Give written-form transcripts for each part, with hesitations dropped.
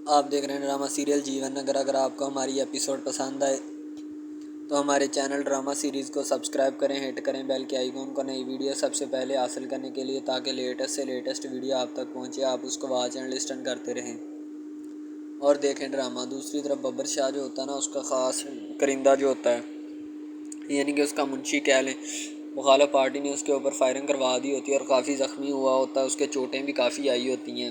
آپ دیکھ رہے ہیں ڈرامہ سیریل جیون نگر۔ اگر آپ کو ہماری ایپیسوڈ پسند آئے تو ہمارے چینل ڈرامہ سیریز کو سبسکرائب کریں، ہٹ کریں بیل کے آئیکن کو، نئی ویڈیو سب سے پہلے حاصل کرنے کے لیے، تاکہ لیٹسٹ سے لیٹسٹ ویڈیو آپ تک پہنچے، آپ اس کو واچ اینڈ لسٹن کرتے رہیں اور دیکھیں ڈرامہ۔ دوسری طرف ببر شاہ جو ہوتا ہے نا، اس کا خاص کرندہ جو ہوتا ہے، یعنی کہ اس کا منشی کہہ لیں، مخالف پارٹی نے اس کے اوپر فائرنگ کروا دی ہوتی ہے اور کافی زخمی ہوا ہوتا ہے، اس کے چوٹیں بھی کافی آئی ہوتی ہیں۔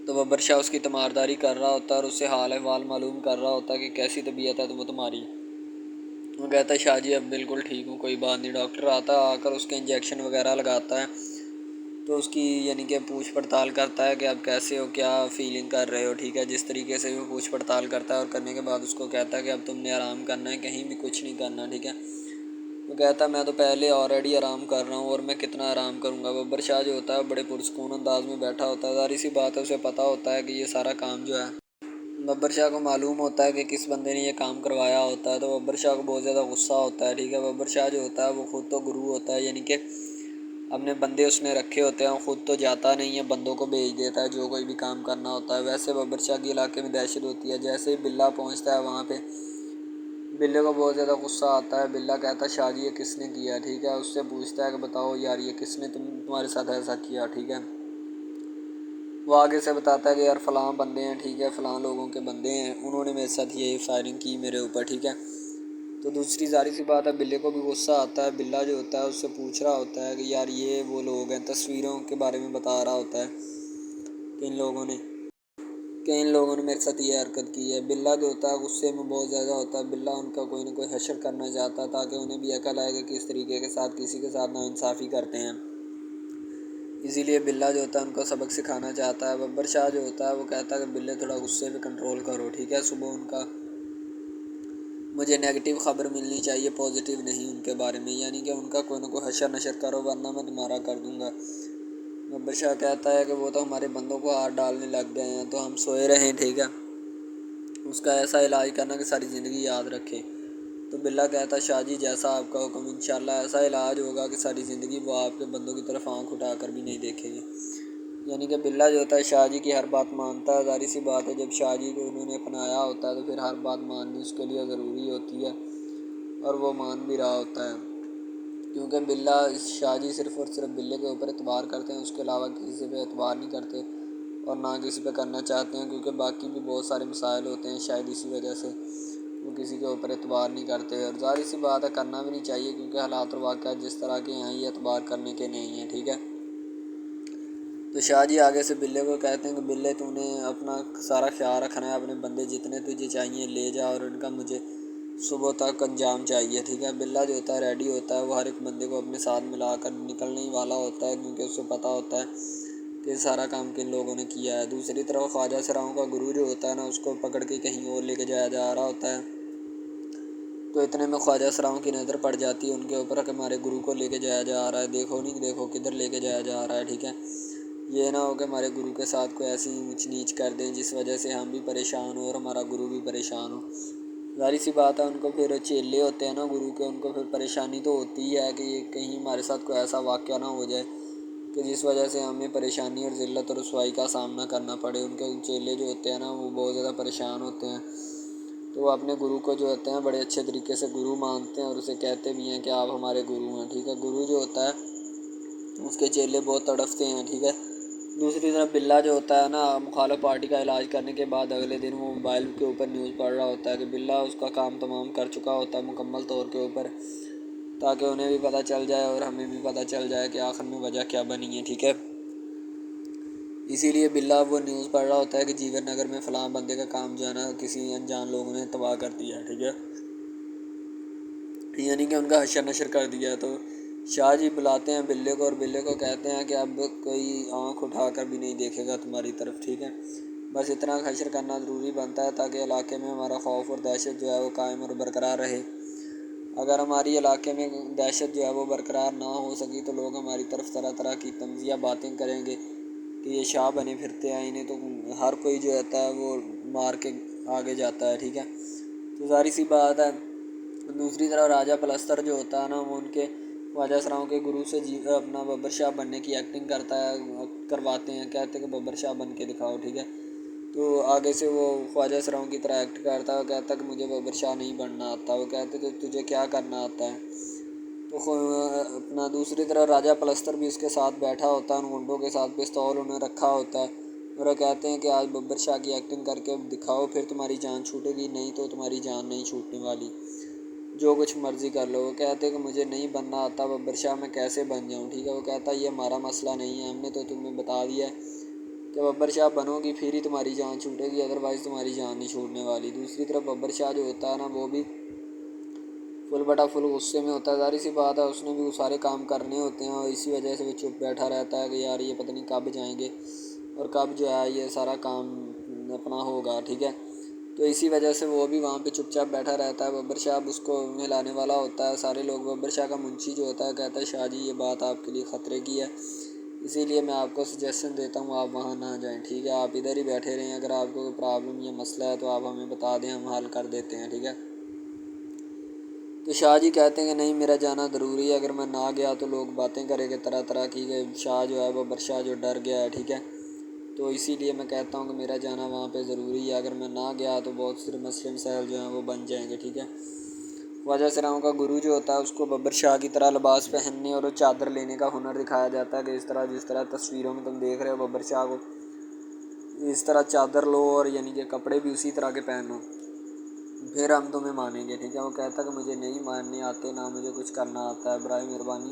تو ببر شاہ اس کی تیمارداری کر رہا ہوتا ہے اور اس سے حال احوال معلوم کر رہا ہوتا ہے کہ کیسی طبیعت ہے تمہاری۔ وہ کہتا ہے شاہ جی اب بالکل ٹھیک ہوں، کوئی بات نہیں۔ ڈاکٹر آتا ہے، آ کر اس کے انجیکشن وغیرہ لگاتا ہے، تو اس کی یعنی کہ پوچھ پڑتال کرتا ہے کہ اب کیسے ہو، کیا فیلنگ کر رہے ہو، ٹھیک ہے۔ جس طریقے سے وہ پوچھ پڑتال کرتا ہے اور کرنے کے بعد اس کو کہتا ہے کہ اب تم نے آرام کرنا ہے، کہیں بھی کچھ نہیں کرنا، ٹھیک ہے۔ وہ کہتا ہے میں تو پہلے آلریڈی آرام کر رہا ہوں اور میں کتنا آرام کروں گا۔ ببر شاہ جو ہوتا ہے بڑے پرسکون انداز میں بیٹھا ہوتا ہے، ظاہر سی بات ہے اسے پتہ ہوتا ہے کہ یہ سارا کام جو ہے، ببر شاہ کو معلوم ہوتا ہے کہ کس بندے نے یہ کام کروایا ہوتا ہے، تو ببر شاہ کو بہت زیادہ غصہ ہوتا ہے، ٹھیک ہے۔ ببر شاہ جو ہوتا ہے وہ خود تو گرو ہوتا ہے، یعنی کہ اپنے بندے اس نے رکھے ہوتے ہیں، خود تو جاتا نہیں ہے، بندوں کو بھیج دیتا ہے جو کوئی بھی کام کرنا ہوتا ہے۔ ویسے ببر شاہ کے علاقے میں دہشت ہوتی ہے، جیسے ہی بلا پہنچتا ہے وہاں پہ، بلے کو بہت زیادہ غصہ آتا ہے۔ بلا کہتا ہے شاہ جی یہ کس نے کیا، ٹھیک ہے۔ اس سے پوچھتا ہے کہ بتاؤ یار یہ کس نے تمہارے ساتھ ایسا کیا، ٹھیک ہے۔ وہ آگے سے بتاتا ہے کہ یار فلاں بندے ہیں، ٹھیک ہے، فلاں لوگوں کے بندے ہیں، انہوں نے میرے ساتھ یہ فائرنگ کی میرے اوپر، ٹھیک ہے۔ تو دوسری ظاہر سی بات ہے بلے کو بھی غصہ آتا ہے۔ بلا جو ہوتا ہے اس سے پوچھ رہا ہوتا ہے کہ یار یہ وہ لوگ ہیں، تصویروں کے بارے میں بتا رہا ہوتا ہے کہ ان لوگوں نے میرے ساتھ یہ حرکت کی ہے۔ بلا جو ہوتا ہے غصے میں بہت زیادہ ہوتا ہے، بلا ان کا کوئی نہ کوئی حشر کرنا چاہتا ہے تاکہ انہیں بھی عقل آئے کہ کس طریقے کے ساتھ کسی کے ساتھ ناانصافی کرتے ہیں، اسی لیے بلا جو ہوتا ہے ان کو سبق سکھانا چاہتا ہے۔ ببر شاہ جو ہوتا ہے وہ کہتا ہے کہ بلے تھوڑا غصے پہ کنٹرول کرو، ٹھیک ہے۔ صبح ان کا مجھے نیگیٹو خبر ملنی چاہیے، پازیٹیو نہیں ان کے بارے میں، یعنی کہ ان کا کوئی نہ کوئی حشر نشر کرو ورنہ میں تمہارا کر دوں گا۔ ببر شاہ کہتا ہے کہ وہ تو ہمارے بندوں کو ہاتھ ڈالنے لگ گئے ہیں، تو ہم سوئے رہیں، ٹھیک ہے، اس کا ایسا علاج کرنا کہ ساری زندگی یاد رکھے۔ تو بلا کہتا ہے شاہ جی جیسا آپ کا حکم، انشاءاللہ ایسا علاج ہوگا کہ ساری زندگی وہ آپ کے بندوں کی طرف آنکھ اٹھا کر بھی نہیں دیکھے گی۔ یعنی کہ بلا جو ہوتا ہے شاہ جی کی ہر بات مانتا ہے، ظاہر سی بات ہے جب شاہ جی کو انہوں نے اپنایا ہوتا ہے تو پھر ہر بات ماننی اس کے لیے ضروری ہوتی ہے، اور وہ مان بھی رہا ہوتا ہے، کیونکہ بلا شاہ جی صرف اور صرف بلے کے اوپر اعتبار کرتے ہیں، اس کے علاوہ کسی پہ اعتبار نہیں کرتے اور نہ کسی پہ کرنا چاہتے ہیں، کیونکہ باقی بھی بہت سارے مسائل ہوتے ہیں، شاید اسی وجہ سے وہ کسی کے اوپر اعتبار نہیں کرتے، اور ظاہر سی بات ہے کرنا بھی نہیں چاہیے، کیونکہ حالات اور واقعات جس طرح کے ہیں یہ اعتبار کرنے کے نہیں ہیں، ٹھیک ہے۔ تو شاہ جی آگے سے بلے کو کہتے ہیں کہ بلے تو نے اپنا سارا خیال رکھنا ہے، اپنے بندے جتنے تجھے چاہیے لے جا اور ان کا مجھے صبح تک انجام چاہیے، ٹھیک ہے۔ بلا جو ہوتا ہے ریڈی ہوتا ہے، وہ ہر ایک بندے کو اپنے ساتھ ملا کر نکلنے ہی والا ہوتا ہے، کیونکہ اس کو پتہ ہوتا ہے کہ سارا کام کن لوگوں نے کیا ہے۔ دوسری طرف خواجہ سراؤں کا گرو جو ہوتا ہے نا، اس کو پکڑ کے کہیں اور لے کے جایا جا رہا ہوتا ہے، تو اتنے میں خواجہ سراؤں کی نظر پڑ جاتی ہے ان کے اوپر کہ ہمارے گرو کو لے کے جایا جا رہا ہے، دیکھو نہیں دیکھو کدھر لے کے جایا جا رہا ہے، ٹھیک ہے۔ یہ نہ ہو کہ ہمارے گرو کے ساتھ کوئی ایسی اونچ نیچ کر دیں جس وجہ سے ہم بھی پریشان ہوں اور ہمارا گرو بھی پریشان ہو۔ ظاہر سی بات ہے ان کو پھر چیلے ہوتے ہیں نا گرو کے، ان کو پھر پریشانی تو ہوتی ہی ہے کہ یہ کہیں ہمارے ساتھ کوئی ایسا واقعہ نہ ہو جائے کہ جس وجہ سے ہمیں پریشانی اور ذلت اور رسوائی کا سامنا کرنا پڑے۔ ان کے چیلے جو ہوتے ہیں نا وہ بہت زیادہ پریشان ہوتے ہیں، تو وہ اپنے گرو کو جو ہوتے ہیں بڑے اچھے طریقے سے گرو مانتے ہیں اور اسے کہتے بھی ہیں کہ آپ ہمارے گرو ہیں، ٹھیک ہے۔ گرو جو ہوتا ہے اس کے چیلے بہت تڑپتے ہیں، ٹھیک ہے۔ دوسری طرف بلا جو ہوتا ہے نا، مخالف پارٹی کا علاج کرنے کے بعد اگلے دن وہ موبائل کے اوپر نیوز پڑھ رہا ہوتا ہے کہ بلا اس کا کام تمام کر چکا ہوتا ہے مکمل طور کے اوپر، تاکہ انہیں بھی پتہ چل جائے اور ہمیں بھی پتہ چل جائے کہ آخر میں وجہ کیا بنی ہے، ٹھیک ہے۔ اسی لیے بلا وہ نیوز پڑھ رہا ہوتا ہے کہ جیون نگر میں فلاں بندے کا کام جو ہے نا کسی انجان لوگوں نے تباہ کر دیا ہے، ٹھیک ہے، یعنی کہ ان کا حشر نشر کر دیا ہے۔ تو شاہ جی بلاتے ہیں بلے کو اور بلے کو کہتے ہیں کہ اب کوئی آنکھ اٹھا کر بھی نہیں دیکھے گا تمہاری طرف، ٹھیک ہے۔ بس اتنا حشر کرنا ضروری بنتا ہے تاکہ علاقے میں ہمارا خوف اور دہشت جو ہے وہ قائم اور برقرار رہے۔ اگر ہماری علاقے میں دہشت جو ہے وہ برقرار نہ ہو سکی تو لوگ ہماری طرف طرح طرح کی طنزیہ باتیں کریں گے کہ یہ شاہ بنے پھرتے ہیں، انہیں تو ہر کوئی جو ہوتا ہے وہ مار کے آگے جاتا ہے، ٹھیک ہے۔ تو ظاہر سی بات ہے دوسری طرف راجہ پلستر جو ہوتا ہے نا وہ ان کے خواجہ سراؤں کے گرو سے اپنا ببر شاہ بننے کی ایکٹنگ کرواتے ہیں، کہتے ہیں کہ ببر شاہ بن کے دکھاؤ، ٹھیک ہے۔ تو آگے سے وہ خواجہ سراؤں کی طرح ایکٹ کرتا ہے، وہ کہتا ہے کہ مجھے ببر شاہ نہیں بننا آتا۔ وہ کہتے تو تجھے کیا کرنا آتا ہے؟ تو اپنا دوسری طرح راجہ پلستر بھی اس کے ساتھ بیٹھا ہوتا ہے، ان گنڈوں کے ساتھ پستول انہیں رکھا ہوتا ہے، اور وہ کہتے ہیں کہ آج ببر شاہ کی ایکٹنگ کر کے دکھاؤ، پھر تمہاری جان چھوٹے گی، نہیں تو تمہاری جان نہیں چھوٹنے والی، جو کچھ مرضی کر لو۔ وہ کہتے ہیں کہ مجھے نہیں بننا آتا ببر شاہ، میں کیسے بن جاؤں؟ ٹھیک ہے، وہ کہتا ہے یہ ہمارا مسئلہ نہیں ہے، ہم نے تو تمہیں بتا دیا ہے کہ ببر شاہ بنو گی پھر ہی تمہاری جان چھوٹے گی، ادروائز تمہاری جان نہیں چھوٹنے والی۔ دوسری طرف ببر شاہ جو ہوتا ہے نا، وہ بھی فل بٹا فل غصے میں ہوتا ہے، ظاہر سی بات ہے اس نے بھی وہ سارے کام کرنے ہوتے ہیں، اور اسی وجہ سے وہ چپ بیٹھا رہتا ہے کہ یار یہ پتہ نہیں کب جائیں گے اور کب جو ہے یہ سارا کام اپنا ہوگا۔ ٹھیک ہے، تو اسی وجہ سے وہ بھی وہاں پہ چپ چاپ بیٹھا رہتا ہے۔ ببر شاہ اس کو ملانے والا ہوتا ہے، سارے لوگ، ببر شاہ کا منشی جو ہوتا ہے کہتا ہے شاہ جی یہ بات آپ کے لیے خطرے کی ہے، اسی لیے میں آپ کو سجیشن دیتا ہوں آپ وہاں نہ جائیں، ٹھیک ہے، آپ ادھر ہی بیٹھے رہیں، اگر آپ کو کوئی پرابلم یا مسئلہ ہے تو آپ ہمیں بتا دیں، ہم حل کر دیتے ہیں، ٹھیک ہے۔ تو شاہ جی کہتے ہیں کہ نہیں میرا جانا ضروری ہے، اگر میں نہ گیا تو لوگ باتیں کریں گے طرح طرح کی کہ شاہ جو ہے ببر شاہ جو ڈر گیا ہے، ٹھیک ہے، تو اسی لیے میں کہتا ہوں کہ میرا جانا وہاں پہ ضروری ہے، اگر میں نہ گیا تو بہت سے مسئلے مسائل جو ہیں وہ بن جائیں گے، ٹھیک ہے۔ خواجہ سراؤں کا گرو جو ہوتا ہے اس کو ببر شاہ کی طرح لباس پہننے اور چادر لینے کا ہنر دکھایا جاتا ہے کہ جس طرح تصویروں میں تم دیکھ رہے ہو ببر شاہ کو، اس طرح چادر لو اور یعنی کہ کپڑے بھی اسی طرح کے پہنو، پھر ہم تمہیں مانیں گے، ٹھیک ہے۔ وہ کہتا ہے کہ مجھے نہیں ماننے آتے، نہ مجھے کچھ کرنا آتا ہے، برائے مہربانی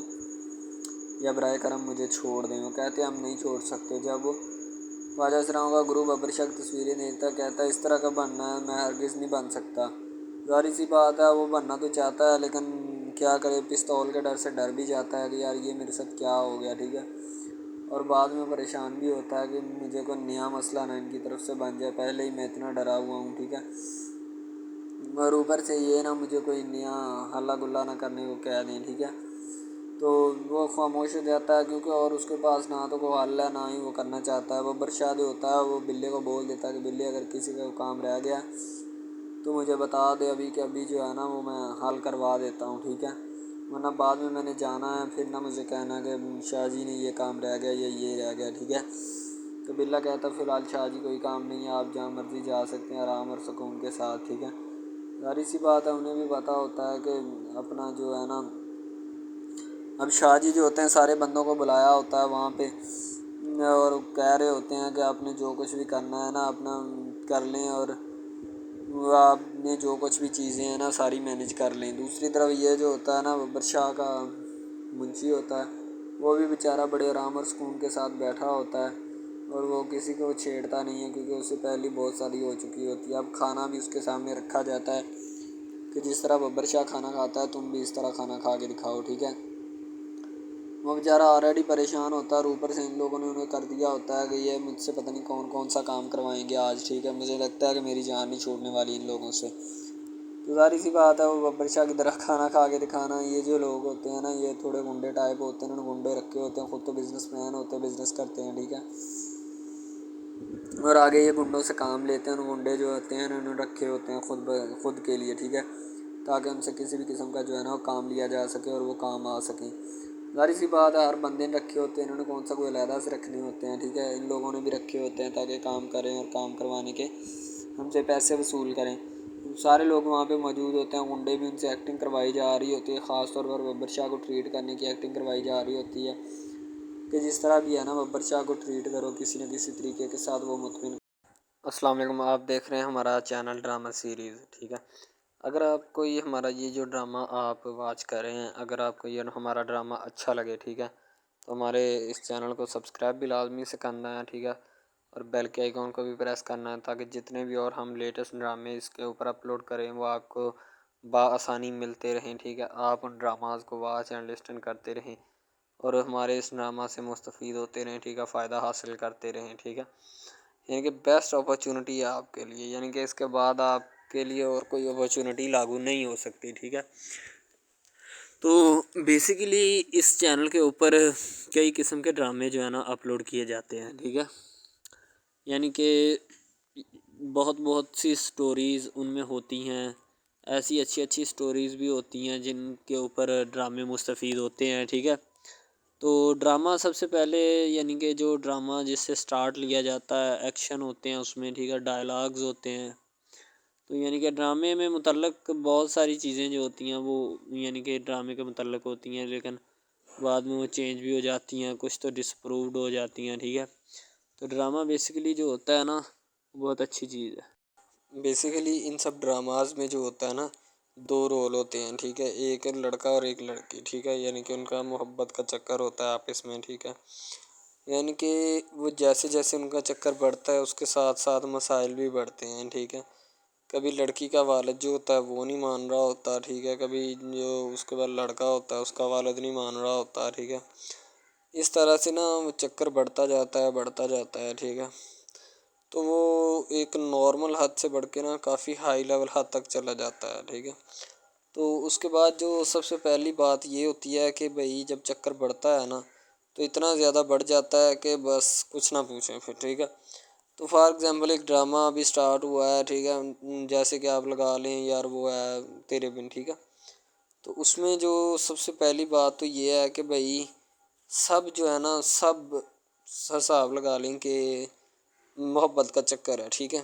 یا برائے کرم مجھے چھوڑ دیں۔ وہ کہتے ہیں ہم نہیں چھوڑ سکتے۔ جب وہ خواجہ سراؤں کا گرو ببر شاہ کی تصویریں دیکھتا ہے کہتا ہے اس طرح کا بننا ہے، میں ہرگز نہیں بن سکتا۔ ظاہر سی بات ہے وہ بننا تو چاہتا ہے لیکن کیا کرے، پستول کے ڈر سے ڈر بھی جاتا ہے کہ یار یہ میرے ساتھ کیا ہو گیا، ٹھیک ہے، اور بعد میں پریشان بھی ہوتا ہے کہ مجھے کوئی نیا مسئلہ نہ ان کی طرف سے بن جائے، پہلے ہی میں اتنا ڈرا ہوا ہوں، ٹھیک ہے، اور اوپر سے یہ نہ مجھے کوئی نیا ہلا گلا نہ کرنے کو کہہ دیں، ٹھیک ہے۔ تو وہ خاموش ہو جاتا ہے کیونکہ اور اس کے پاس نہ تو کوئی حل ہے نہ ہی وہ کرنا چاہتا ہے۔ ببر شاہ جو ہوتا ہے وہ بلے کو بول دیتا ہے کہ بلے اگر کسی کا کام رہ گیا تو مجھے بتا دے ابھی کہ ابھی جو ہے نا وہ میں حل کروا دیتا ہوں، ٹھیک ہے، ورنہ بعد میں نے جانا ہے پھر نہ مجھے کہنا کہ شاہ جی نے یہ کام رہ گیا یا یہ رہ گیا، ٹھیک ہے۔ تو بلا کہتا ہے فی الحال شاہ جی کوئی کام نہیں ہے، آپ جہاں مرضی جا سکتے ہیں آرام اور سکون کے ساتھ، ٹھیک ہے۔ ظاہر سی بات ہے انہیں بھی پتہ ہوتا ہے کہ اپنا جو ہے نا اب شاہ جی جو ہوتے ہیں سارے بندوں کو بلایا ہوتا ہے وہاں پہ، اور کہہ رہے ہوتے ہیں کہ آپ نے جو کچھ بھی کرنا ہے نا اپنا کر لیں، اور وہ آپ نے جو کچھ بھی چیزیں ہیں نا ساری مینیج کر لیں۔ دوسری طرف یہ جو ہوتا ہے نا ببر شاہ کا منشی ہوتا ہے وہ بھی بیچارہ بڑے آرام اور سکون کے ساتھ بیٹھا ہوتا ہے، اور وہ کسی کو چھیڑتا نہیں ہے کیونکہ اس سے پہلے بہت ساری ہو چکی ہوتی ہے۔ اب کھانا بھی اس کے سامنے رکھا جاتا ہے کہ جس طرح ببر شاہ کھانا کھاتا ہے تم بھی اس طرح کھانا کھا کے دکھاؤ، ٹھیک ہے۔ وہ بیچارہ آلریڈی پریشان ہوتا ہے اور اوپر سے ان لوگوں نے انہیں کر دیا ہوتا ہے کہ یہ مجھ سے پتہ نہیں کون کون سا کام کروائیں گے آج، ٹھیک ہے، مجھے لگتا ہے کہ میری جان نہیں چھوڑنے والی ان لوگوں سے۔ تو ظاہر سی بات ہے وہ ببر شاہ کی طرح کھانا کھا کے دکھانا، یہ جو لوگ ہوتے ہیں نا یہ تھوڑے گنڈے ٹائپ ہوتے ہیں، انہوں نے گنڈے رکھے ہوتے ہیں، خود تو بزنس مین ہوتے ہیں، بزنس کرتے ہیں، ٹھیک ہے، اور آگے یہ گنڈوں سے کام لیتے ہیں، ان گنڈے جو ہوتے ہیں انہوں نے رکھے ہوتے ہیں خود کے لیے، ٹھیک ہے، تاکہ ان سے کسی بھی قسم کا جو ہے نا وہ کام لیا جا سکے اور وہ کام آ سکیں۔ ظاہر سی بات ہے ہر بندے نے رکھے ہوتے ہیں، انہوں نے کون سا کوئی علیحدہ سے رکھنے ہوتے ہیں، ٹھیک ہے، ان لوگوں نے بھی رکھے ہوتے ہیں تاکہ کام کریں اور کام کروانے کے ہم سے پیسے وصول کریں۔ سارے لوگ وہاں پہ موجود ہوتے ہیں، گنڈے بھی ان سے ایکٹنگ کروائی جا رہی ہوتی ہے، خاص طور پر ببر شاہ کو ٹریٹ کرنے کی ایکٹنگ کروائی جا رہی ہوتی ہے کہ جس طرح بھی ہے نا ببر شاہ کو ٹریٹ کرو کسی نہ کسی طریقے کے ساتھ وہ مطمئن۔ السلام علیکم، آپ دیکھ رہے ہیں ہمارا چینل ڈرامہ سیریز، ٹھیک ہے۔ اگر آپ کو یہ ہمارا یہ جو ڈرامہ آپ واچ کر رہے ہیں، اگر آپ کو یہ ہمارا ڈرامہ اچھا لگے، ٹھیک ہے، تو ہمارے اس چینل کو سبسکرائب بھی لازمی سے کرنا ہے، ٹھیک ہے، اور بیل کے آئیکن کو بھی پریس کرنا ہے تاکہ جتنے بھی اور ہم لیٹسٹ ڈرامے اس کے اوپر اپلوڈ کریں وہ آپ کو بآسانی ملتے رہیں، ٹھیک ہے، آپ ان ڈراماز کو واچ اینڈ لسٹن کرتے رہیں اور ہمارے اس ڈرامہ سے مستفید ہوتے رہیں، ٹھیک ہے، فائدہ حاصل کرتے رہیں، ٹھیک ہے۔ یعنی کہ بیسٹ اپرچونٹی ہے آپ کے لیے، یعنی کہ اس کے بعد آپ کے لیے اور کوئی اپرچونٹی لاگو نہیں ہو سکتی، ٹھیک ہے۔ تو بیسیکلی اس چینل کے اوپر کئی قسم کے ڈرامے جو ہے نا اپلوڈ کیے جاتے ہیں، ٹھیک ہے، یعنی کہ بہت سی سٹوریز ان میں ہوتی ہیں، ایسی اچھی سٹوریز بھی ہوتی ہیں جن کے اوپر ڈرامے مستفید ہوتے ہیں، ٹھیک ہے۔ تو ڈرامہ سب سے پہلے یعنی کہ جو ڈرامہ جس سے سٹارٹ لیا جاتا ہے، ایکشن ہوتے ہیں اس میں، ٹھیک ہے، ڈائلاگز ہوتے ہیں. تو یعنی کہ ڈرامے میں متعلق بہت ساری چیزیں جو ہوتی ہیں وہ یعنی کہ ڈرامے کے متعلق ہوتی ہیں، لیکن بعد میں وہ چینج بھی ہو جاتی ہیں، کچھ تو ڈسپرووڈ ہو جاتی ہیں. ٹھیک ہے، تو ڈرامہ بیسیکلی جو ہوتا ہے نا بہت اچھی چیز ہے. بیسیکلی ان سب ڈراماز میں جو ہوتا ہے نا 2 رول ہوتے ہیں. ٹھیک ہے، ایک لڑکا اور ایک لڑکی. ٹھیک ہے، یعنی کہ ان کا محبت کا چکر ہوتا ہے آپس میں. ٹھیک ہے، یعنی کہ وہ جیسے جیسے ان کا چکر بڑھتا ہے اس کے ساتھ ساتھ مسائل بھی بڑھتے ہیں. ٹھیک ہے، کبھی لڑکی کا والد جو ہوتا ہے وہ نہیں مان رہا ہوتا. ٹھیک ہے، کبھی جو اس کے بعد لڑکا ہوتا ہے اس کا والد نہیں مان رہا ہوتا. ٹھیک ہے، اس طرح سے نا وہ چکر بڑھتا جاتا ہے بڑھتا جاتا ہے. ٹھیک ہے، تو وہ ایک نارمل حد سے بڑھ کے نا کافی ہائی لیول حد تک چلا جاتا ہے. ٹھیک ہے، تو اس کے بعد جو سب سے پہلی بات یہ ہوتی ہے کہ بھئی جب چکر بڑھتا ہے نا تو اتنا زیادہ بڑھ جاتا ہے کہ بس کچھ نہ پوچھیں پھر. ٹھیک ہے، تو فار ایگزامپل ایک ڈرامہ ابھی سٹارٹ ہوا ہے. ٹھیک ہے، جیسے کہ آپ لگا لیں یار وہ ہے تیرے بن. ٹھیک ہے، تو اس میں جو سب سے پہلی بات تو یہ ہے کہ بھئی سب جو ہے نا سب حساب لگا لیں کہ محبت کا چکر ہے. ٹھیک ہے،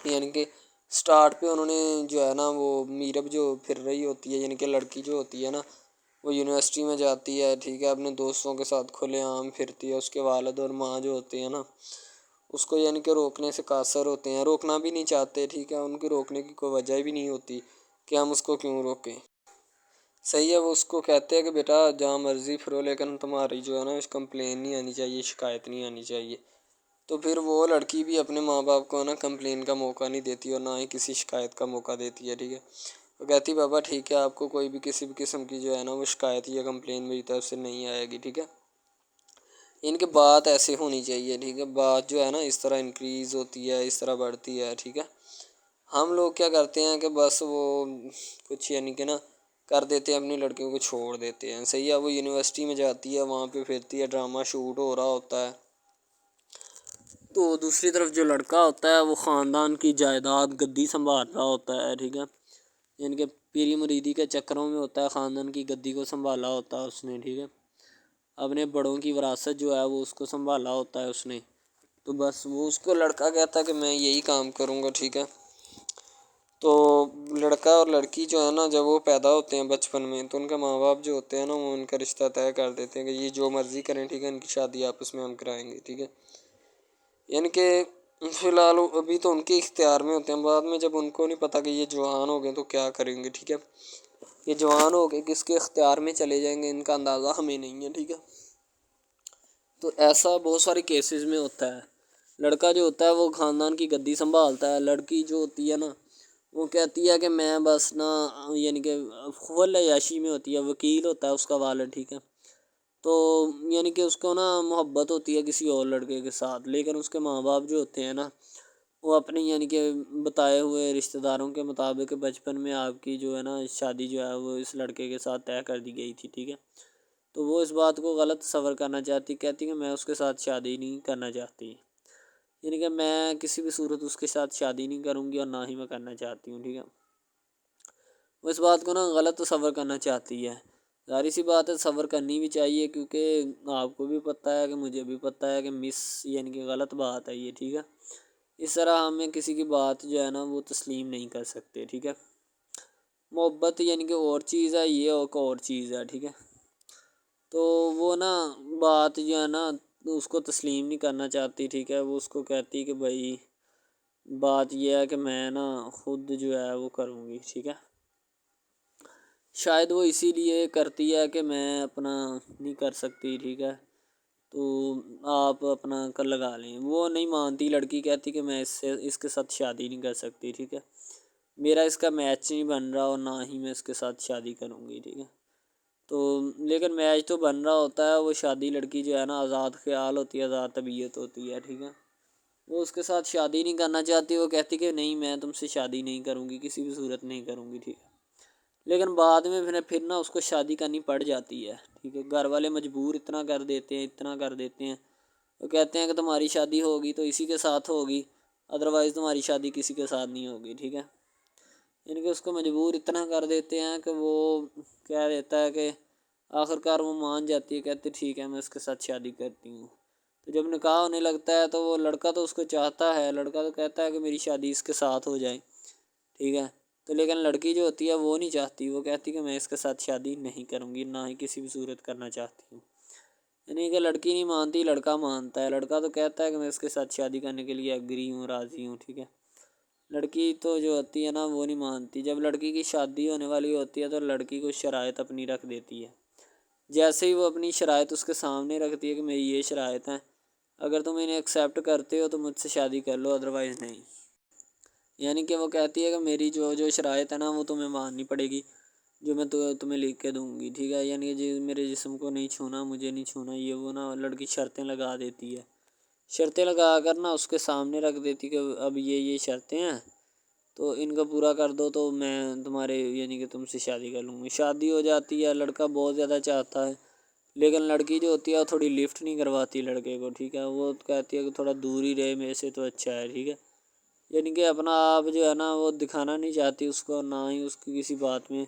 یعنی کہ سٹارٹ پہ انہوں نے جو ہے نا وہ میرب جو پھر رہی ہوتی ہے، یعنی کہ لڑکی جو ہوتی ہے نا وہ یونیورسٹی میں جاتی ہے. ٹھیک ہے، اپنے دوستوں کے ساتھ کھلے عام پھرتی ہے. اس کے والد اور ماں جو ہوتے ہیں نا اس کو یعنی کہ روکنے سے قاصر ہوتے ہیں، روکنا بھی نہیں چاہتے. ٹھیک ہے، ان کی روکنے کی کوئی وجہ بھی نہیں ہوتی کہ ہم اس کو کیوں روکیں. صحیح ہے، وہ اس کو کہتے ہیں کہ بیٹا جہاں مرضی پھرو لیکن تمہاری جو ہے نا کمپلین نہیں آنی چاہیے، شکایت نہیں آنی چاہیے. تو پھر وہ لڑکی بھی اپنے ماں باپ کو نا کمپلین کا موقع نہیں دیتی اور نہ ہی کسی شکایت کا موقع دیتی ہے. ٹھیک ہے، وہ کہتی بابا ٹھیک ہے، آپ کو کوئی بھی کسی بھی قسم کی جو ہے نا وہ شکایت یا کمپلین میری طرف سے نہیں آئے گی. ٹھیک ہے، ان کی بات ایسے ہونی چاہیے. ٹھیک ہے، بات جو ہے نا اس طرح انکریز ہوتی ہے، اس طرح بڑھتی ہے. ٹھیک ہے، ہم لوگ کیا کرتے ہیں کہ بس وہ کچھ یعنی کہ نا کر دیتے ہیں، اپنی لڑکیوں کو چھوڑ دیتے ہیں. صحیح ہے، وہ یونیورسٹی میں جاتی ہے، وہاں پہ پھرتی ہے، ڈرامہ شوٹ ہو رہا ہوتا ہے. تو دوسری طرف جو لڑکا ہوتا ہے وہ خاندان کی جائیداد گدی سنبھال رہا ہوتا ہے. ٹھیک ہے، یعنی کہ پیری مریدی کے چکروں میں ہوتا ہے، خاندان کی گدی کو سنبھالا ہوتا ہے اس نے. ٹھیک ہے، اپنے بڑوں کی وراثت جو ہے وہ اس کو سنبھالا ہوتا ہے اس نے. تو بس وہ اس کو لڑکا کہتا ہے کہ میں یہی کام کروں گا. ٹھیک ہے، تو لڑکا اور لڑکی جو ہے نا جب وہ پیدا ہوتے ہیں بچپن میں تو ان کے ماں باپ جو ہوتے ہیں نا وہ ان کا رشتہ طے کر دیتے ہیں کہ یہ جو مرضی کریں. ٹھیک ہے، ان کی شادی آپس میں ہم کرائیں گے. ٹھیک ہے، یعنی کہ فی الحال ابھی تو ان کے اختیار میں ہوتے ہیں، بعد میں جب ان کو نہیں پتہ کہ یہ جوان ہو گئے تو کیا کریں گے. ٹھیک ہے، یہ جوان ہو گئے کس کے اختیار میں چلے جائیں گے ان کا اندازہ ہمیں نہیں ہے. ٹھیک ہے، تو ایسا بہت سارے کیسز میں ہوتا ہے. لڑکا جو ہوتا ہے وہ خاندان کی گدی سنبھالتا ہے، لڑکی جو ہوتی ہے نا وہ کہتی ہے کہ میں بس نا یعنی کہ خول عیاشی میں ہوتی ہے، وکیل ہوتا ہے اس کا والد. ٹھیک ہے، تو یعنی کہ اس کو نا محبت ہوتی ہے کسی اور لڑکے کے ساتھ، لیکن اس کے ماں باپ جو ہوتے ہیں نا وہ اپنی یعنی کہ بتائے ہوئے رشتہ داروں کے مطابق بچپن میں آپ کی جو ہے نا شادی جو ہے وہ اس لڑکے کے ساتھ طے کر دی گئی تھی. ٹھیک ہے، تو وہ اس بات کو غلط تصور کرنا چاہتی، کہتی کہ میں اس کے ساتھ شادی نہیں کرنا چاہتی، یعنی کہ میں کسی بھی صورت اس کے ساتھ شادی نہیں کروں گی اور نہ ہی میں کرنا چاہتی ہوں. ٹھیک ہے، وہ اس بات کو نا غلط تصور کرنا چاہتی ہے. ظاہر سی بات ہے صبر کرنی بھی چاہیے، کیونکہ آپ کو بھی پتہ ہے کہ مجھے بھی پتہ ہے کہ یعنی کہ غلط بات ہے یہ. ٹھیک ہے، اس طرح ہمیں کسی کی بات جو ہے نا وہ تسلیم نہیں کر سکتے. ٹھیک ہے، محبت یعنی کہ اور چیز ہے، یہ ایک اور چیز ہے. ٹھیک ہے، تو وہ نا بات جو ہے نا اس کو تسلیم نہیں کرنا چاہتی. ٹھیک ہے، وہ اس کو کہتی کہ بھائی بات یہ ہے کہ میں نا خود جو ہے وہ کروں گی. ٹھیک ہے، شاید وہ اسی لیے کرتی ہے کہ میں اپنا نہیں کر سکتی. ٹھیک ہے، تو آپ اپنا کر لگا لیں. وہ نہیں مانتی، لڑکی کہتی کہ میں اس کے ساتھ شادی نہیں کر سکتی. ٹھیک ہے، میرا اس کا میچ نہیں بن رہا اور نہ ہی میں اس کے ساتھ شادی کروں گی. ٹھیک ہے، تو لیکن میچ تو بن رہا ہوتا ہے. وہ شادی لڑکی جو ہے نا آزاد خیال ہوتی ہے، آزاد طبیعت ہوتی ہے. ٹھیک ہے، وہ اس کے ساتھ شادی نہیں کرنا چاہتی، وہ کہتی کہ نہیں میں تم سے شادی نہیں کروں گی، کسی بھی صورت نہیں کروں گی. ٹھیک ہے، لیکن بعد میں پھر نا اس کو شادی کرنی پڑ جاتی ہے. ٹھیک ہے، گھر والے مجبور اتنا کر دیتے ہیں وہ کہتے ہیں کہ تمہاری شادی ہوگی تو اسی کے ساتھ ہوگی، ادروائز تمہاری شادی کسی کے ساتھ نہیں ہوگی. ٹھیک ہے، یعنی کہ اس کو مجبور اتنا کر دیتے ہیں کہ وہ کہہ دیتا ہے کہ آخرکار وہ مان جاتی ہے، کہتے ٹھیک ہے میں اس کے ساتھ شادی کرتی ہوں۔ تو جب نکاح ہونے لگتا ہے تو وہ لڑکا تو اس کو چاہتا ہے، لڑکا تو کہتا ہے کہ میری شادی اس کے ساتھ ہو جائے، ٹھیک ہے۔ تو لیکن لڑکی جو ہوتی ہے وہ نہیں چاہتی، وہ کہتی کہ میں اس کے ساتھ شادی نہیں کروں گی، نہ ہی کسی بھی صورت کرنا چاہتی ہوں۔ یعنی کہ لڑکی نہیں مانتی، لڑکا مانتا ہے۔ لڑکا تو کہتا ہے کہ میں اس کے ساتھ شادی کرنے کے لیے ایگری ہوں، راضی ہوں، ٹھیک ہے۔ لڑکی تو جو ہوتی ہے نا وہ نہیں مانتی۔ جب لڑکی کی شادی ہونے والی ہوتی ہے تو لڑکی کو شرائط اپنی رکھ دیتی ہے۔ جیسے ہی وہ اپنی شرائط اس کے سامنے رکھتی ہے کہ میری یہ شرائط ہیں، اگر تم انہیں ایکسیپٹ کرتے ہو تو مجھ سے شادی کر لو، ادروائز نہیں۔ یعنی کہ وہ کہتی ہے کہ میری جو شرائط ہے نا وہ تمہیں ماننی پڑے گی، جو میں تمہیں لکھ کے دوں گی، ٹھیک ہے۔ یعنی کہ میرے جسم کو نہیں چھونا، مجھے نہیں چھونا، یہ وہ نا لڑکی شرطیں لگا دیتی ہے۔ شرطیں لگا کر نا اس کے سامنے رکھ دیتی کہ اب یہ شرطیں ہیں، تو ان کو پورا کر دو تو میں تمہارے یعنی کہ تم سے شادی کر لوں گی۔ شادی ہو جاتی ہے، لڑکا بہت زیادہ چاہتا ہے، لیکن لڑکی جو ہوتی ہے وہ تھوڑی لفٹ نہیں کرواتی لڑکے کو، ٹھیک ہے۔ وہ کہتی ہے کہ تھوڑا دور ہی رہے میرے سے تو اچھا ہے، ٹھیک ہے۔ یعنی کہ اپنا آپ جو ہے نا وہ دکھانا نہیں چاہتی اس کو، نہ ہی اس کی کسی بات میں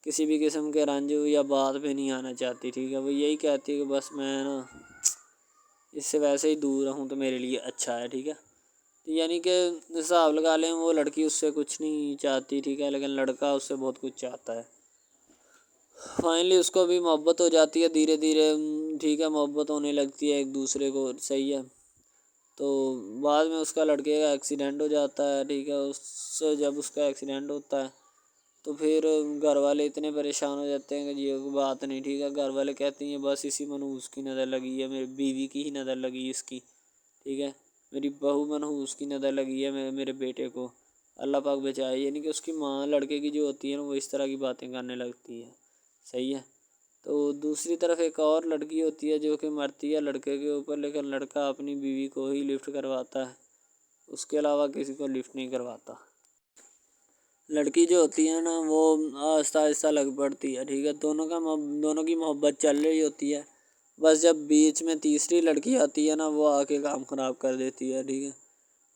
کسی بھی قسم کے رنج یا بات پہ نہیں آنا چاہتی، ٹھیک ہے۔ وہ یہی کہتی ہے کہ بس میں نا اس سے ویسے ہی دور رہوں تو میرے لیے اچھا ہے، ٹھیک ہے۔ یعنی کہ حساب لگا لیں وہ لڑکی اس سے کچھ نہیں چاہتی، ٹھیک ہے، لیکن لڑکا اس سے بہت کچھ چاہتا ہے۔ فائنلی اس کو بھی محبت ہو جاتی ہے دھیرے دھیرے، ٹھیک ہے، محبت ہونے لگتی ہے ایک دوسرے کو، صحیح ہے۔ تو بعد میں اس کا لڑکے کا ایکسیڈنٹ ہو جاتا ہے، ٹھیک ہے۔ جب اس کا ایکسیڈنٹ ہوتا ہے تو پھر گھر والے اتنے پریشان ہو جاتے ہیں کہ یہ بات نہیں، ٹھیک ہے۔ گھر والے کہتے ہیں بس اسی منحوس کی نظر لگی ہے، میری بیوی کی ہی نظر لگی اس کی، ٹھیک ہے، میری بہو منحوس کی نظر لگی ہے میرے بیٹے کو، اللہ پاک بچائے۔ یعنی کہ اس کی ماں لڑکے کی جو ہوتی ہے نا وہ اس طرح کی باتیں کرنے لگتی ہے، صحیح ہے۔ تو دوسری طرف ایک اور لڑکی ہوتی ہے جو کہ مرتی ہے لڑکے کے اوپر، لیکن لڑکا اپنی بیوی کو ہی لفٹ کرواتا ہے، اس کے علاوہ کسی کو لفٹ نہیں کرواتا۔ لڑکی جو ہوتی ہے نا وہ آہستہ آہستہ لگ پڑتی ہے، ٹھیک ہے۔ دونوں کی محبت چل رہی ہوتی ہے، بس جب بیچ میں تیسری لڑکی آتی ہے نا وہ آ کے کام خراب کر دیتی ہے، ٹھیک ہے۔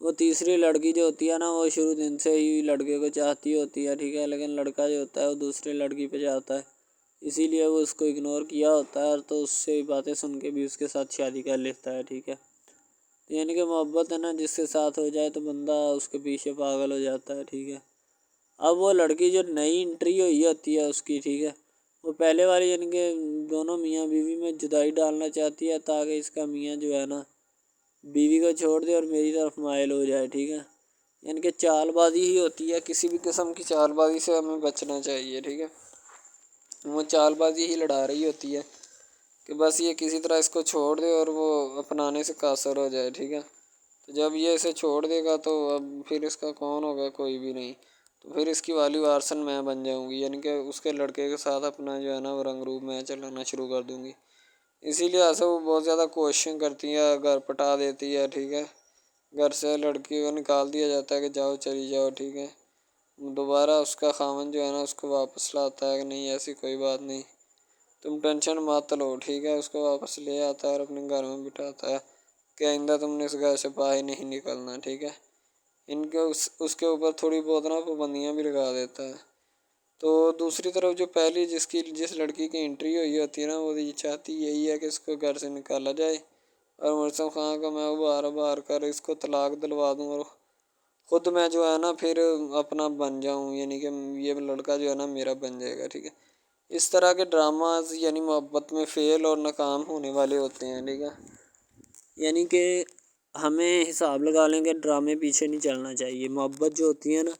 وہ تیسری لڑکی جو ہوتی ہے نا وہ شروع دن سے ہی لڑکے کو چاہتی ہوتی ہے، ٹھیک ہے، لیکن لڑکا جو ہوتا ہے وہ دوسرے لڑکی پہ جاتا ہے، اسی لیے وہ اس کو اگنور کیا ہوتا ہے، اور تو اس سے باتیں سن کے بھی اس کے ساتھ شادی کر لیتا ہے، ٹھیک ہے۔ یعنی کہ محبت ہے نا جس کے ساتھ ہو جائے تو بندہ اس کے پیچھے پاگل ہو جاتا ہے، ٹھیک ہے۔ اب وہ لڑکی جو نئی انٹری ہوئی ہوتی ہے اس کی، ٹھیک ہے، وہ پہلے والی یعنی کہ دونوں میاں بیوی میں جدائی ڈالنا چاہتی ہے تاکہ اس کا میاں جو ہے نا بیوی کو چھوڑ دے اور میری طرف مائل ہو جائے، ٹھیک ہے۔ یعنی کہ چال بازی ہی ہوتی ہے، کسی بھی قسم کی چال بازی سے ہمیں بچنا چاہیے، ٹھیک ہے۔ وہ چال بازی ہی لڑا رہی ہوتی ہے کہ بس یہ کسی طرح اس کو چھوڑ دے اور وہ اپنانے سے قاصر ہو جائے، ٹھیک ہے۔ تو جب یہ اسے چھوڑ دے گا تو اب پھر اس کا کون ہوگا، کوئی بھی نہیں، تو پھر اس کی والی وارثن میں بن جاؤں گی، یعنی کہ اس کے لڑکے کے ساتھ اپنا جو ہے نا وہ رنگ روپ میں چلانا شروع کر دوں گی۔ اسی لیے سے وہ بہت زیادہ کوششیں کرتی ہے، گھر پٹا دیتی ہے، ٹھیک ہے۔ گھر سے لڑکی کو نکال دیا جاتا ہے کہ جاؤ چلی جاؤ، ٹھیک ہے۔ دوبارہ اس کا خاوند جو ہے نا اس کو واپس لاتا ہے کہ نہیں ایسی کوئی بات نہیں، تم ٹینشن مت لو، ٹھیک ہے۔ اس کو واپس لے آتا ہے اور اپنے گھر میں بٹھاتا ہے کہ آئندہ تم نے اس گھر سے باہر نہیں نکلنا، ٹھیک ہے۔ ان کے اس کے اوپر تھوڑی بہت نا پابندیاں بھی لگا دیتا ہے۔ تو دوسری طرف جو پہلی جس لڑکی کی انٹری ہوئی ہوتی ہے نا وہ یہ چاہتی یہی ہے کہ اس کو گھر سے نکالا جائے اور مرسم خان کا میں بار کر اس کو طلاق دلوا دوں اور خود میں جو ہے نا پھر اپنا بن جاؤں، یعنی کہ یہ لڑکا جو ہے نا میرا بن جائے گا، ٹھیک ہے۔ اس طرح کے ڈراماز یعنی محبت میں فیل اور ناکام ہونے والے ہوتے ہیں، ٹھیک ہے۔ یعنی کہ ہمیں حساب لگا لیں کہ ڈرامے پیچھے نہیں چلنا چاہیے۔ محبت جو ہوتی ہے نا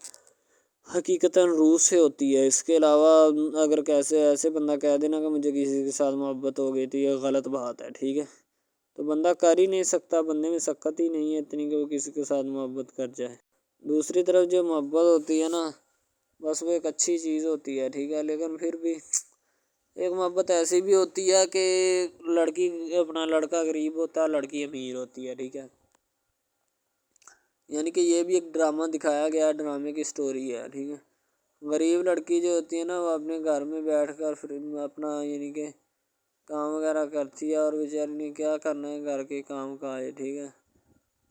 حقیقتاً روح سے ہوتی ہے، اس کے علاوہ اگر ایسے بندہ کہہ دینا کہ مجھے کسی کے ساتھ محبت ہو گئی تو یہ غلط بات ہے، ٹھیک ہے۔ تو بندہ کر ہی نہیں سکتا، بندے میں سکت ہی نہیں ہے اتنی کہ وہ کسی کے ساتھ محبت کر جائے۔ دوسری طرف جو محبت ہوتی ہے نا بس وہ ایک اچھی چیز ہوتی ہے، ٹھیک ہے، لیکن پھر بھی ایک محبت ایسی بھی ہوتی ہے کہ لڑکا غریب ہوتا ہے، لڑکی امیر ہوتی ہے، ٹھیک ہے۔ یعنی کہ یہ بھی ایک ڈرامہ دکھایا گیا، ڈرامے کی سٹوری ہے، ٹھیک ہے۔ غریب لڑکی جو ہوتی ہے نا وہ اپنے گھر میں بیٹھ کر پھر اپنا یعنی کہ کام وغیرہ کرتی ہے اور بیچاری نے کیا کرنا ہے گھر کے کام کاج، ٹھیک ہے۔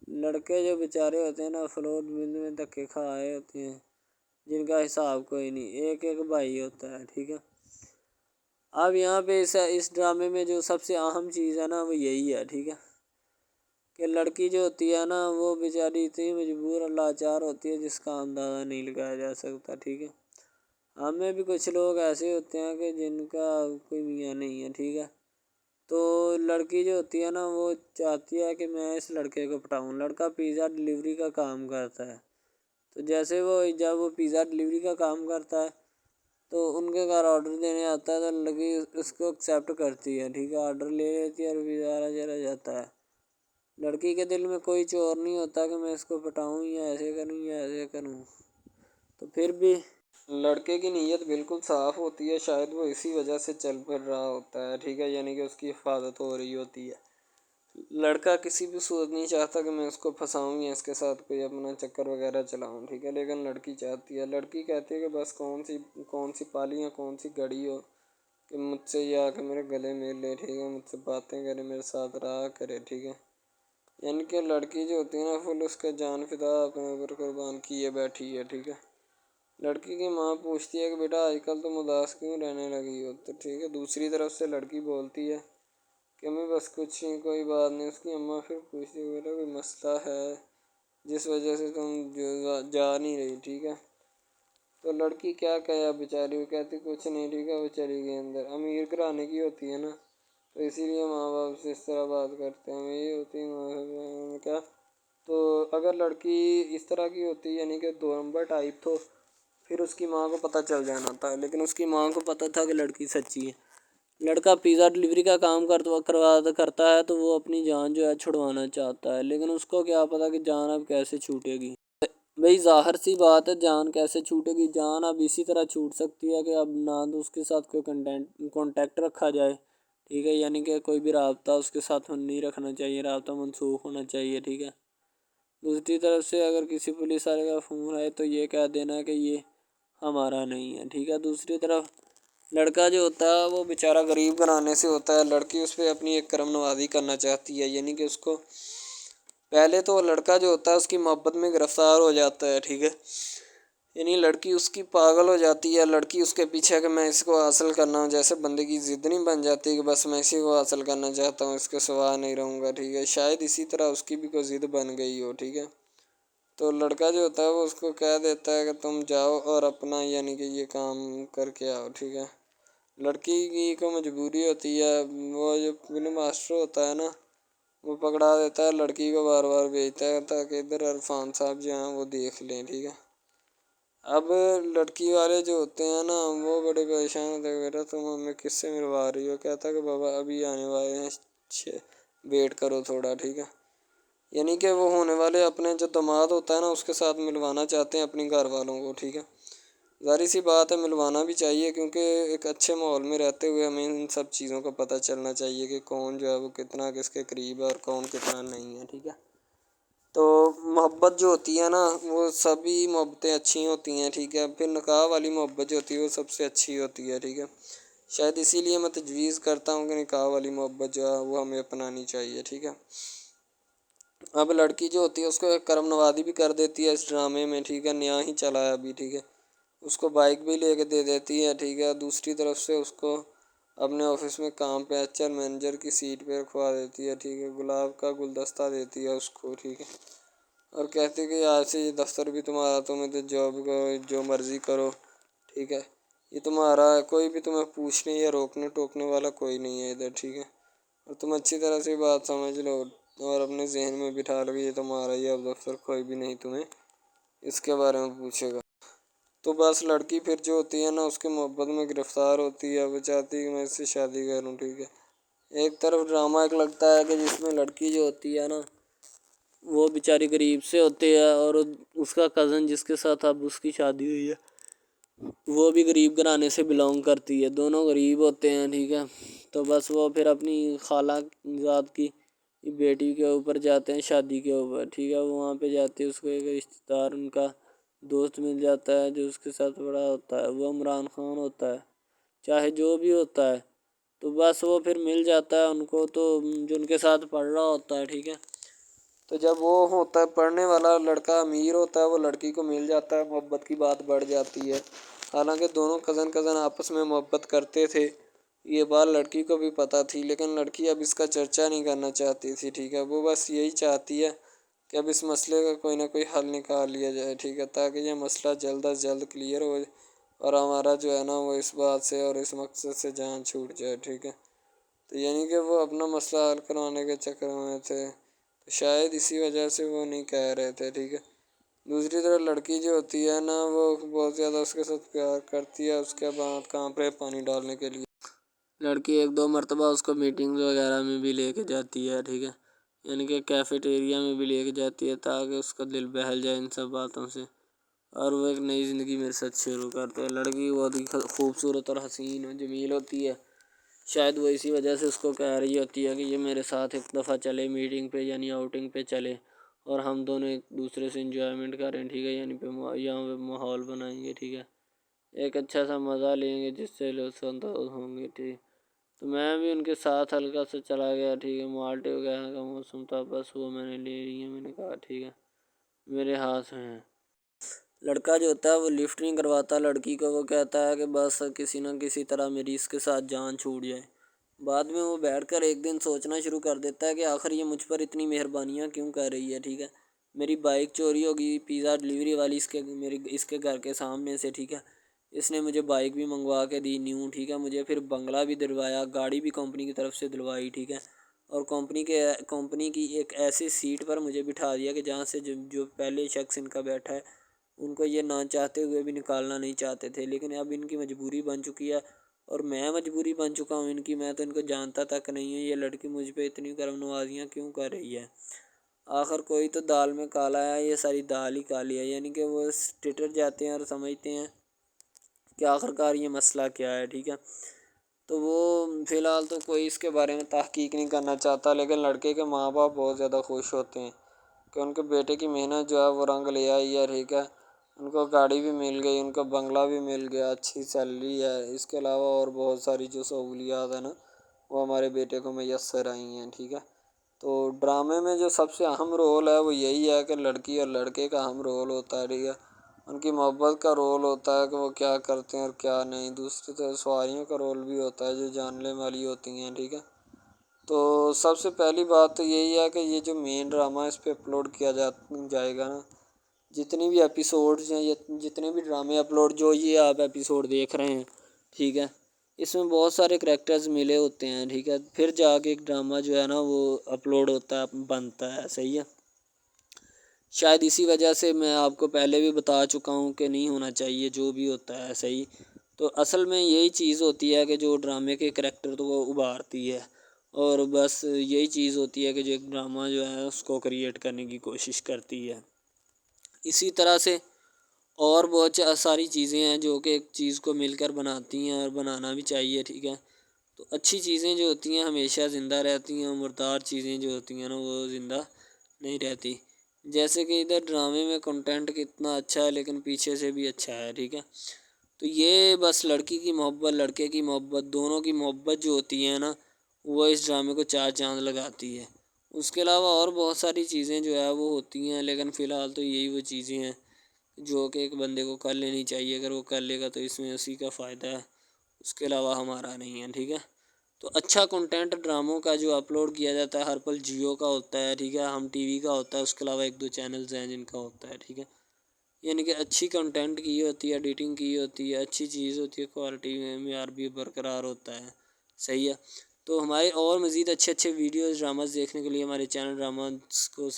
لڑکے جو بیچارے ہوتے ہیں نا فلوٹ مل میں دھکے کھائے ہوتے ہیں جن کا حساب کوئی نہیں، ایک بھائی ہوتا ہے، ٹھیک ہے۔ اب یہاں پہ اس ڈرامے میں جو سب سے اہم چیز ہے نا وہ یہی ہے، ٹھیک ہے، کہ لڑکی جو ہوتی ہے نا وہ بیچاری اتنی مجبور اور لاچار ہوتی ہے جس کا اندازہ نہیں لگایا جا سکتا، ٹھیک ہے۔ ہمیں بھی کچھ لوگ ایسے ہوتے ہیں کہ جن کا کوئی میاں نہیں ہے، ٹھیک ہے، تو لڑکی جو ہوتی ہے نا وہ چاہتی ہے کہ میں اس لڑکے کو پٹاؤں۔ لڑکا پیزا ڈلیوری کا کام کرتا ہے، تو جیسے جب وہ پیزا ڈلیوری کا کام کرتا ہے تو ان کے گھر آرڈر دینے آتا ہے تو لڑکی اس کو ایکسیپٹ کرتی ہے، ٹھیک ہے، آرڈر لے لیتی ہے اور پیزا چلا جاتا ہے۔ لڑکی کے دل میں کوئی چور نہیں ہوتا کہ میں اس کو پٹاؤں یا ایسے کروں یا ایسے کروں، تو پھر بھی لڑکے کی نیت بالکل صاف ہوتی ہے، شاید وہ اسی وجہ سے چل پھر رہا ہوتا ہے، ٹھیک ہے، یعنی کہ اس کی حفاظت ہو رہی ہوتی ہے۔ لڑکا کسی بھی صورت نہیں چاہتا کہ میں اس کو پھنساؤں یا اس کے ساتھ کوئی اپنا چکر وغیرہ چلاؤں، ٹھیک ہے، لیکن لڑکی چاہتی ہے، لڑکی کہتی ہے کہ بس کون سی پالی یا کون سی گھڑی ہو کہ مجھ سے یہ آ کے میرے گلے مل لے، ٹھیک ہے، مجھ سے باتیں کرے، میرے ساتھ رہا کرے، ٹھیک ہے۔ یعنی کہ لڑکی جو ہوتی ہے نا فل اس کا جان فدا اپنے اوپر قربان کیے بیٹھی ہے، ٹھیک ہے۔ لڑکی کی ماں پوچھتی ہے کہ بیٹا آج کل تم اداس کیوں رہنے لگی ہو، تو ٹھیک ہے، دوسری طرف سے لڑکی بولتی ہے کہ میں بس کچھ نہیں، کوئی بات نہیں۔ اس کی اماں پھر پوچھتی ہے بیٹا کوئی مسئلہ ہے جس وجہ سے تم جا نہیں رہی، ٹھیک ہے، تو لڑکی کیا کہے بیچاری، وہ کہتی کچھ نہیں، ٹھیک ہے، وہ چلی گئی اندر۔ امیر گھرانے کی ہوتی ہے نا تو اسی لیے ماں باپ سے اس طرح بات کرتے ہیں، یہی ہوتی ہے کیا۔ تو اگر لڑکی اس طرح کی ہوتی یعنی کہ 2 نمبر ٹائپ تو پھر اس کی ماں کو پتہ چل جانا تھا، لیکن اس کی ماں کو پتہ تھا کہ لڑکی سچی ہے۔ لڑکا پیزا ڈلیوری کا کام کرتا ہے تو وہ اپنی جان جو ہے چھڑوانا چاہتا ہے، لیکن اس کو کیا پتہ کہ جان اب کیسے چھوٹے گی۔ بھئی ظاہر سی بات ہے، جان کیسے چھوٹے گی، جان اب اسی طرح چھوٹ سکتی ہے کہ اب نہ تو اس کے ساتھ کوئی کانٹیکٹ رکھا جائے، ٹھیک ہے، یعنی کہ کوئی بھی رابطہ اس کے ساتھ نہیں رکھنا چاہیے، رابطہ منسوخ ہونا چاہیے، ٹھیک ہے۔ دوسری طرف سے اگر کسی پولیس والے کا فون آئے تو یہ کہہ دینا کہ یہ ہمارا نہیں ہے، ٹھیک ہے۔ دوسری طرف لڑکا جو ہوتا ہے وہ بیچارہ غریب گھرانے سے ہوتا ہے، لڑکی اس پہ اپنی ایک کرم نوازی کرنا چاہتی ہے، یعنی کہ اس کو پہلے تو لڑکا جو ہوتا ہے اس کی محبت میں گرفتار ہو جاتا ہے، ٹھیک ہے، یعنی لڑکی اس کی پاگل ہو جاتی ہے، لڑکی اس کے پیچھے کہ میں اس کو حاصل کرنا ہوں، جیسے بندے کی ضد نہیں بن جاتی کہ بس میں اسی کو حاصل کرنا چاہتا ہوں، اس کے سوا نہیں رہوں گا، ٹھیک ہے، شاید اسی طرح اس کی بھی کوئی ضد بن گئی ہو، ٹھیک ہے۔ تو لڑکا جو ہوتا ہے وہ اس کو کہہ دیتا ہے کہ تم جاؤ اور اپنا یعنی کہ یہ کام کر کے آؤ، ٹھیک ہے۔ لڑکی کی کو مجبوری ہوتی ہے، وہ جو فلم ماسٹر ہوتا ہے نا وہ پکڑا دیتا ہے لڑکی کو، بار بار بھیجتا ہے تاکہ ادھر عرفان صاحب جو ہیں وہ دیکھ لیں، ٹھیک ہے۔ اب لڑکی والے جو ہوتے ہیں نا وہ بڑے پریشان ہوتے ہیں، بیٹا تم ہمیں کس سے ملوا رہی ہو، کہتا ہے کہ بابا ابھی آنے والے ہیں، ویٹ کرو تھوڑا، ٹھیک ہے۔ یعنی کہ وہ ہونے والے اپنے جو داماد ہوتا ہے نا اس کے ساتھ ملوانا چاہتے ہیں اپنی گھر والوں کو، ٹھیک ہے۔ ظاہر سی بات ہے ملوانا بھی چاہیے، کیونکہ ایک اچھے ماحول میں رہتے ہوئے ہمیں ان سب چیزوں کا پتہ چلنا چاہیے کہ کون جو ہے وہ کتنا کس کے قریب ہے اور کون کتنا نہیں ہے، ٹھیک ہے۔ تو محبت جو ہوتی ہے نا وہ سبھی محبتیں اچھی ہوتی ہیں، ٹھیک ہے، پھر نکاح والی محبت جو ہوتی ہے وہ سب سے اچھی ہوتی ہے، ٹھیک ہے۔ شاید اسی لیے میں تجویز کرتا ہوں کہ نکاح والی محبت جو ہے وہ ہمیں اپنانی چاہیے، ٹھیک ہے۔ اب لڑکی جو ہوتی ہے اس کو ایک کرم نوازی بھی کر دیتی ہے اس ڈرامے میں، ٹھیک ہے، نیا ہی چلا ہے ابھی، ٹھیک ہے، اس کو بائک بھی لے کے دے دیتی ہے، ٹھیک ہے۔ دوسری طرف سے اس کو اپنے آفس میں کام پہ HR مینیجر کی سیٹ پہ رکھوا دیتی ہے، ٹھیک ہے، گلاب کا گلدستہ دیتی ہے اس کو، ٹھیک ہے، اور کہتی ہے کہ آج سے یہ دفتر بھی تمہارا، تم ادھر جاب کرو جو مرضی کرو، ٹھیک ہے، یہ تمہارا ہے، کوئی بھی تمہیں پوچھنے یا روکنے ٹوکنے والا کوئی نہیں ہے ادھر، ٹھیک ہے، اور تم اچھی طرح سے بات سمجھ لو اور اپنے ذہن میں بٹھا لو کہ یہ تمہارا ہی اب دفتر، کوئی بھی نہیں تمہیں اس کے بارے میں پوچھے گا۔ تو بس لڑکی پھر جو ہوتی ہے نا اس کی محبت میں گرفتار ہوتی ہے، وہ چاہتی ہے کہ میں اس سے شادی کروں، ٹھیک ہے۔ ایک طرف ڈرامہ ایک لگتا ہے کہ جس میں لڑکی جو ہوتی ہے نا وہ بیچاری غریب سے ہوتی ہے اور اس کا کزن جس کے ساتھ اب اس کی شادی ہوئی ہے وہ بھی غریب گھرانے سے بلانگ کرتی ہے، دونوں غریب ہوتے ہیں، ٹھیک ہے۔ تو بس وہ پھر اپنی خالہ زاد کی بیٹی کے اوپر جاتے ہیں شادی کے اوپر، ٹھیک ہے، وہ وہاں پہ جاتے ہیں، اس کو ایک رشتہ دار ان کا دوست مل جاتا ہے جو اس کے ساتھ بڑا ہوتا ہے، وہ عمران خان ہوتا ہے، چاہے جو بھی ہوتا ہے، تو بس وہ پھر مل جاتا ہے ان کو، تو جو ان کے ساتھ پڑھ رہا ہوتا ہے، ٹھیک ہے۔ تو جب وہ ہوتا ہے پڑھنے والا لڑکا امیر ہوتا ہے وہ لڑکی کو مل جاتا ہے، محبت کی بات بڑھ جاتی ہے، حالانکہ دونوں کزن آپس میں محبت کرتے تھے، یہ بات لڑکی کو بھی پتہ تھی، لیکن لڑکی اب اس کا چرچا نہیں کرنا چاہتی تھی، ٹھیک ہے۔ وہ بس یہی چاہتی ہے کہ اب اس مسئلے کا کوئی نہ کوئی حل نکال لیا جائے، ٹھیک ہے، تاکہ یہ مسئلہ جلد از جلد کلیئر ہو اور ہمارا جو ہے نا وہ اس بات سے اور اس مقصد سے جان چھوٹ جائے، ٹھیک ہے۔ تو یعنی کہ وہ اپنا مسئلہ حل کروانے کے چکر میں تھے، تو شاید اسی وجہ سے وہ نہیں کہہ رہے تھے، ٹھیک ہے۔ دوسری طرف لڑکی جو ہوتی ہے نا وہ بہت زیادہ اس کے ساتھ پیار کرتی ہے، اس کے بعد کہاں پہ پانی ڈالنے کے لیے لڑکی ایک دو مرتبہ اس کو میٹنگ وغیرہ میں بھی لے کے جاتی ہے، ٹھیک ہے، یعنی کہ کیفیٹیریا میں بھی لے کے جاتی ہے تاکہ اس کا دل بہل جائے ان سب باتوں سے، اور وہ ایک نئی زندگی میرے ساتھ شروع کرتے ہیں۔ لڑکی بہت ہی خوبصورت اور حسین و جمیل ہوتی ہے، شاید وہ اسی وجہ سے اس کو کہہ رہی ہوتی ہے کہ یہ میرے ساتھ ایک دفعہ چلے میٹنگ پہ، یعنی آؤٹنگ پہ چلے، اور ہم دونوں ایک دوسرے سے انجوائمنٹ کریں، ٹھیک ہے، یعنی یہاں پہ ماحول بنائیں گے، ٹھیک ہے، ایک اچھا سا مزہ لیں گے جس سے لطف اندوز ہوں گے، ٹھیک۔ تو میں بھی ان کے ساتھ ہلکا سا چلا گیا، ٹھیک ہے، مالٹے وغیرہ کا موسم تھا، بس وہ میں نے لے لی ہے، میں نے کہا ٹھیک ہے میرے ہاتھ میں ہے۔ لڑکا جو ہوتا ہے وہ لفٹ نہیں کرواتا لڑکی کو، وہ کہتا ہے کہ بس کسی نہ کسی طرح میری اس کے ساتھ جان چھوٹ جائے۔ بعد میں وہ بیٹھ کر ایک دن سوچنا شروع کر دیتا ہے کہ آخر یہ مجھ پر اتنی مہربانیاں کیوں کر رہی ہے، ٹھیک ہے۔ میری بائک چوری ہوگی، پیزا ڈلیوری والی اس کے گھر کے سامنے سے، ٹھیک ہے، اس نے مجھے بائک بھی منگوا کے دی نیو، ٹھیک ہے، مجھے پھر بنگلہ بھی دلوایا، گاڑی بھی کمپنی کی طرف سے دلوائی، ٹھیک ہے، اور کمپنی کی ایک ایسی سیٹ پر مجھے بٹھا دیا کہ جہاں سے جو پہلے شخص ان کا بیٹھا ہے ان کو یہ نہ چاہتے ہوئے بھی نکالنا نہیں چاہتے تھے، لیکن اب ان کی مجبوری بن چکی ہے اور میں مجبوری بن چکا ہوں ان کی، میں تو ان کو جانتا تک نہیں ہوں، یہ لڑکی مجھ پہ اتنی کرم نوازیاں کیوں کر رہی ہے۔ آخر کوئی تو دال میں کالا ہے، یہ ساری دال ہی کالی ہے، یعنی کہ وہ ٹٹر جاتے ہیں اور سمجھتے ہیں کہ آخر کار یہ مسئلہ کیا ہے، ٹھیک ہے۔ تو وہ فی الحال تو کوئی اس کے بارے میں تحقیق نہیں کرنا چاہتا، لیکن لڑکے کے ماں باپ بہت زیادہ خوش ہوتے ہیں کہ ان کے بیٹے کی محنت جو ہے وہ رنگ لے آئی ہے، ٹھیک ہے، ان کو گاڑی بھی مل گئی، ان کو بنگلہ بھی مل گیا، اچھی سیلری ہے، اس کے علاوہ اور بہت ساری جو سہولیات ہیں نا وہ ہمارے بیٹے کو میسر آئی ہیں، ٹھیک ہے۔ تو ڈرامے میں جو سب سے اہم رول ہے وہ یہی ہے کہ لڑکی اور لڑکے کا اہم رول ہوتا ہے، ٹھیک ہے، ان کی محبت کا رول ہوتا ہے کہ وہ کیا کرتے ہیں اور کیا نہیں، دوسری طرف سواریوں کا رول بھی ہوتا ہے جو جاننے والی ہوتی ہیں، ٹھیک ہے۔ تو سب سے پہلی بات تو یہی ہے کہ یہ جو مین ڈرامہ اس پہ اپلوڈ کیا جائے گا نا، جتنی بھی ایپیسوڈز ہیں، جتنے بھی ڈرامے اپلوڈ جو یہ آپ ایپیسوڈ دیکھ رہے ہیں، ٹھیک ہے، اس میں بہت سارے کریکٹرز ملے ہوتے ہیں، ٹھیک ہے، پھر جا کے ایک ڈرامہ جو ہے نا وہ اپلوڈ ہوتا ہے، بنتا ہے، صحیح ہے۔ شاید اسی وجہ سے میں آپ کو پہلے بھی بتا چکا ہوں کہ نہیں ہونا چاہیے جو بھی ہوتا ہے، صحیح۔ تو اصل میں یہی چیز ہوتی ہے کہ جو ڈرامے کے کریکٹر تو وہ ابھارتی ہے، اور بس یہی چیز ہوتی ہے کہ جو ایک ڈرامہ جو ہے اس کو کریٹ کرنے کی کوشش کرتی ہے۔ اسی طرح سے اور بہت ساری چیزیں ہیں جو کہ ایک چیز کو مل کر بناتی ہیں اور بنانا بھی چاہیے، ٹھیک ہے۔ تو اچھی چیزیں جو ہوتی ہیں ہمیشہ زندہ رہتی ہیں، مردار چیزیں جو ہوتی ہیں نا وہ زندہ نہیں رہتی، جیسے کہ ادھر ڈرامے میں کنٹینٹ کتنا اچھا ہے لیکن پیچھے سے بھی اچھا ہے، ٹھیک ہے۔ تو یہ بس لڑکی کی محبت لڑکے کی محبت دونوں کی محبت جو ہوتی ہے نا وہ اس ڈرامے کو چار چاند لگاتی ہے۔ اس کے علاوہ اور بہت ساری چیزیں جو ہے وہ ہوتی ہیں، لیکن فی الحال تو یہی وہ چیزیں ہیں جو کہ ایک بندے کو کر لینی چاہیے، اگر وہ کر لے گا تو اس میں اسی کا فائدہ ہے، اس کے علاوہ ہمارا نہیں ہے، ٹھیک ہے۔ تو اچھا کنٹینٹ ڈراموں کا جو اپلوڈ کیا جاتا ہے ہر پل جیو کا ہوتا ہے، ٹھیک ہے، ہم ٹی وی کا ہوتا ہے، اس کے علاوہ ایک دو چینلز ہیں جن کا ہوتا ہے، ٹھیک ہے، یعنی کہ اچھی کنٹینٹ کی ہوتی ہے، ایڈیٹنگ کی ہوتی ہے، اچھی چیز ہوتی ہے، کوالٹی میں معیار بھی برقرار ہوتا ہے، صحیح ہے۔ تو ہمارے اور مزید اچھے ویڈیوز ڈراماز دیکھنے کے لیے ہمارے چینل ڈراماز کو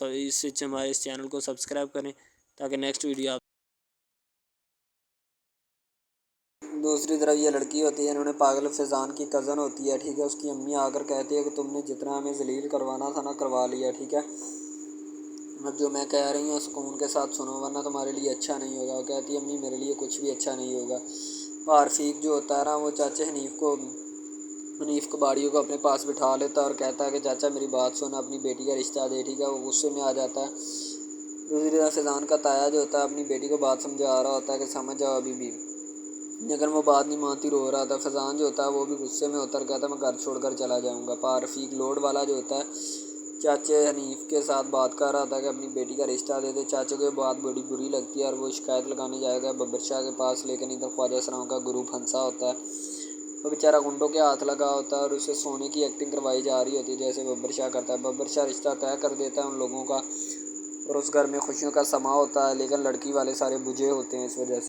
ہمارے اس چینل کو سبسکرائب کریں تاکہ نیکسٹ ویڈیو آپ دوسری طرف یہ لڑکی ہوتی ہے انہوں نے پاگل فیضان کی کزن ہوتی ہے، ٹھیک ہے، اس کی امی آ کر کہتی ہے کہ تم نے جتنا ہمیں ذلیل کروانا تھا نا کروا لیا، ٹھیک ہے، اب جو میں کہہ رہی ہوں سکون کے ساتھ سنو ورنہ تمہارے لیے اچھا نہیں ہوگا۔ وہ کہتی ہے امی میرے لیے کچھ بھی اچھا نہیں ہوگا۔ رفیق جو ہوتا ہے نا وہ چاچے حنیف کباڑیوں کو اپنے پاس بٹھا لیتا ہے اور کہتا ہے کہ چاچا میری بات سن، اپنی بیٹی کا رشتہ دے، ٹھیک ہے، وہ غصے میں آ جاتا ہے۔ دوسری طرف فیضان کا تایا جو ہوتا ہے اپنی بیٹی کو بات سمجھا رہا ہوتا ہے کہ سمجھ جاؤ ابھی بھی، لیکن وہ بات نہیں مانتی، رو رہا تھا۔ فیضان جو ہوتا ہے وہ بھی غصے میں ہوتا ہے، کہتا ہے میں گھر چھوڑ کر چلا جاؤں گا۔ رفیق لوڈ والا جو ہوتا ہے چاچے حنیف کے ساتھ بات کر رہا تھا کہ اپنی بیٹی کا رشتہ دے دے، چاچے کو یہ بات بڑی بری لگتی ہے اور وہ شکایت لگانے جائے گا ببر شاہ کے پاس، لیکن ادھر خواجہ سراؤں کا گروپ ہنسا ہوتا ہے وہ بیچارہ گنڈوں کے ہاتھ لگا ہوتا ہے اور اسے سونے کی ایکٹنگ کروائی جا رہی ہوتی ہے جیسے ببر شاہ کرتا ہے. ببر شاہ رشتہ طے کر دیتا ہے ان لوگوں کا اور اس گھر میں خوشیوں کا سما ہوتا ہے، لیکن لڑکی والے سارے بجھے ہوتے ہیں اس وجہ سے.